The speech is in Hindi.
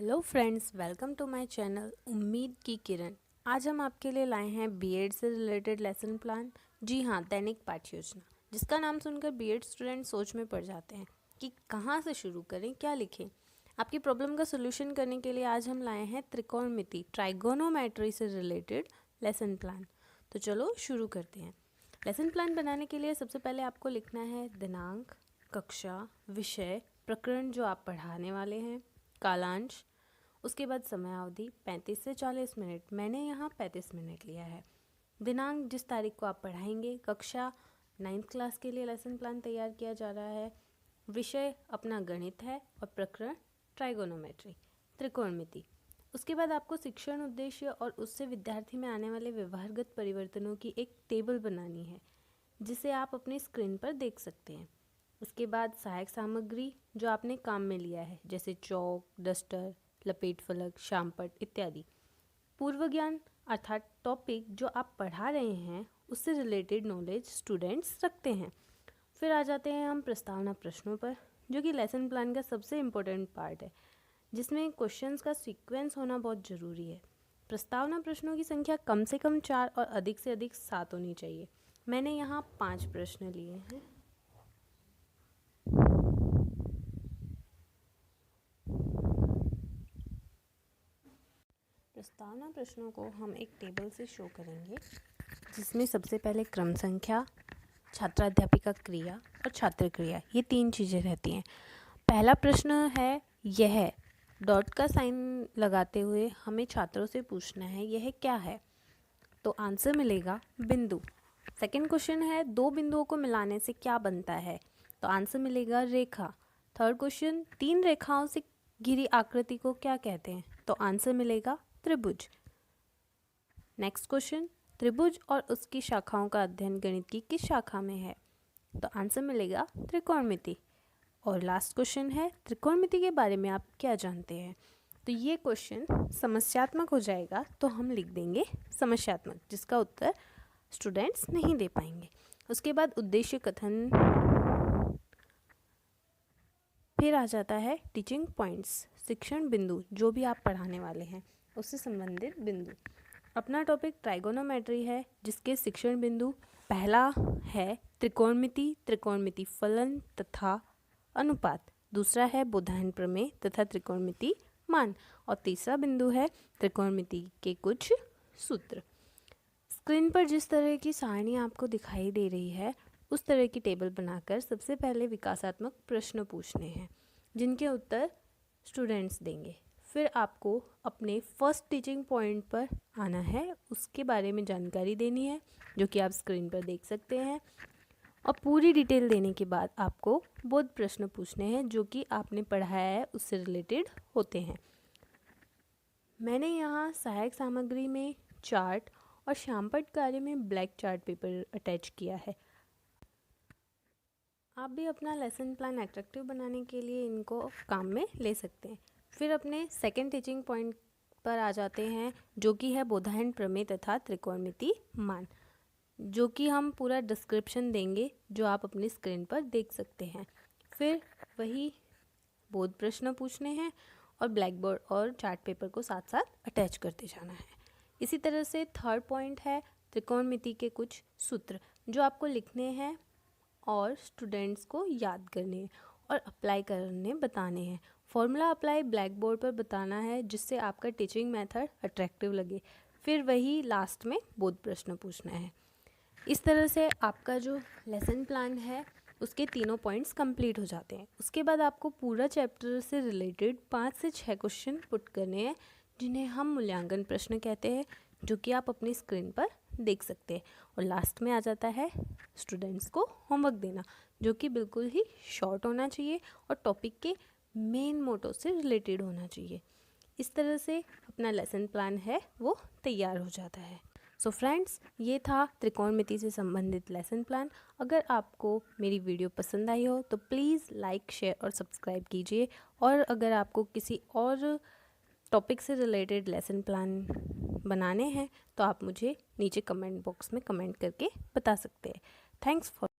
Hello friends, welcome to my channel उम्मीद की किरण। आज हम आपके लिए लाए हैं बीएड से रिलेटेड लेसन प्लान। जी हाँ, दैनिक पाठ्य योजना, जिसका नाम सुनकर बीएड स्टूडेंट सोच में पड़ जाते हैं कि कहाँ से शुरू करें, क्या लिखें। आपकी प्रॉब्लम का सोल्यूशन करने के लिए आज हम लाए हैं त्रिकोणमिति ट्राइगोनोमेट्री से रिलेटेड लेसन प्लान। तो चलो शुरू करते हैं। लेसन प्लान बनाने के लिए सबसे पहले आपको लिखना है दिनांक, कक्षा, विषय, प्रकरण जो आप पढ़ाने वाले हैं, कालांश, उसके बाद समय अवधि 35 से 40 मिनट। मैंने यहाँ 35 मिनट लिया है। दिनांक जिस तारीख को आप पढ़ाएंगे, कक्षा 9th क्लास के लिए लेसन प्लान तैयार किया जा रहा है, विषय अपना गणित है और प्रकरण ट्राइगोनोमेट्री त्रिकोणमिति। उसके बाद आपको शिक्षण उद्देश्य और उससे विद्यार्थी में आने वाले व्यवहारगत परिवर्तनों की एक टेबल बनानी है, जिसे आप अपनी स्क्रीन पर देख सकते हैं। उसके बाद सहायक सामग्री जो आपने काम में लिया है, जैसे चौक, डस्टर, लपेट फलक, शामपट इत्यादि। पूर्व ज्ञान अर्थात टॉपिक जो आप पढ़ा रहे हैं उससे रिलेटेड नॉलेज स्टूडेंट्स रखते हैं। फिर आ जाते हैं हम प्रस्तावना प्रश्नों पर, जो कि लेसन प्लान का सबसे इम्पोर्टेंट पार्ट है, जिसमें क्वेश्चंस का सीक्वेंस होना बहुत ज़रूरी है। प्रस्तावना प्रश्नों की संख्या कम से कम 4 और अधिक से अधिक 7 होनी चाहिए। मैंने यहाँ 5 प्रश्न लिए हैं। प्रस्तावना प्रश्नों को हम एक टेबल से शो करेंगे, जिसमें सबसे पहले क्रम संख्या, छात्राध्यापिका क्रिया और छात्र क्रिया, ये 3 चीज़ें रहती हैं। पहला प्रश्न है यह, डॉट का साइन लगाते हुए हमें छात्रों से पूछना है यह क्या है, तो आंसर मिलेगा बिंदु। सेकंड क्वेश्चन है 2 बिंदुओं को मिलाने से क्या बनता है, तो आंसर मिलेगा रेखा। थर्ड क्वेश्चन 3 रेखाओं से घिरी आकृति को क्या कहते हैं, तो आंसर मिलेगा त्रिभुज। नेक्स्ट क्वेश्चन, त्रिभुज और उसकी शाखाओं का अध्ययन गणित की किस शाखा में है, तो आंसर मिलेगा त्रिकोणमिति। और लास्ट क्वेश्चन है त्रिकोणमिति के बारे में आप क्या जानते हैं, तो ये क्वेश्चन समस्यात्मक हो जाएगा, तो हम लिख देंगे समस्यात्मक, जिसका उत्तर स्टूडेंट्स नहीं दे पाएंगे। उसके बाद उद्देश्य कथन, फिर आ जाता है टीचिंग पॉइंट्स, शिक्षण बिंदु जो भी आप पढ़ाने वाले हैं उससे संबंधित बिंदु। अपना टॉपिक ट्राइगोनोमेट्री है, जिसके शिक्षण बिंदु पहला है त्रिकोणमिति, त्रिकोणमिति फलन तथा अनुपात। दूसरा है बोधायन प्रमेय तथा त्रिकोणमिति मान। और तीसरा बिंदु है त्रिकोणमिति के कुछ सूत्र। स्क्रीन पर जिस तरह की सारणी आपको दिखाई दे रही है, उस तरह की टेबल बनाकर सबसे पहले विकासात्मक प्रश्न पूछने हैं, जिनके उत्तर स्टूडेंट्स देंगे। फिर आपको अपने फर्स्ट टीचिंग पॉइंट पर आना है, उसके बारे में जानकारी देनी है, जो कि आप स्क्रीन पर देख सकते हैं। और पूरी डिटेल देने के बाद आपको बोध प्रश्न पूछने हैं, जो कि आपने पढ़ाया है उससे रिलेटेड होते हैं। मैंने यहाँ सहायक सामग्री में चार्ट और शामपट कार्य में ब्लैक चार्ट पेपर अटैच किया है। आप भी अपना लेसन प्लान अट्रैक्टिव बनाने के लिए इनको काम में ले सकते हैं। फिर अपने सेकंड टीचिंग पॉइंट पर आ जाते हैं, जो कि है बोधायन प्रमेय तथा त्रिकोणमिति मान, जो कि हम पूरा डिस्क्रिप्शन देंगे, जो आप अपनी स्क्रीन पर देख सकते हैं। फिर वही बोध प्रश्न पूछने हैं और ब्लैक बोर्ड और चार्ट पेपर को साथ साथ अटैच करते जाना है। इसी तरह से थर्ड पॉइंट है त्रिकोणमिति के कुछ सूत्र, जो आपको लिखने हैं और स्टूडेंट्स को याद करने हैं और अप्लाई करने बताने हैं। फॉर्मूला अप्लाई ब्लैक बोर्ड पर बताना है, जिससे आपका टीचिंग मेथड अट्रैक्टिव लगे। फिर वही लास्ट में बोध प्रश्न पूछना है। इस तरह से आपका जो लेसन प्लान है उसके तीनों पॉइंट्स कंप्लीट हो जाते हैं। उसके बाद आपको पूरा चैप्टर से रिलेटेड 5 से 6 क्वेश्चन पुट करने हैं, जिन्हें हम मूल्यांकन प्रश्न कहते हैं, जो कि आप अपनी स्क्रीन पर देख सकते हैं। और लास्ट में आ जाता है स्टूडेंट्स को होमवर्क देना, जो कि बिल्कुल ही शॉर्ट होना चाहिए और टॉपिक के मेन मोटो से रिलेटेड होना चाहिए। इस तरह से अपना लेसन प्लान है वो तैयार हो जाता है। सो फ्रेंड्स, ये था त्रिकोणमिति से संबंधित लेसन प्लान। अगर आपको मेरी वीडियो पसंद आई हो तो प्लीज़ लाइक, शेयर और सब्सक्राइब कीजिए। और अगर आपको किसी और टॉपिक से रिलेटेड लेसन प्लान बनाने हैं तो आप मुझे नीचे कमेंट बॉक्स में कमेंट करके बता सकते हैं। Thanks for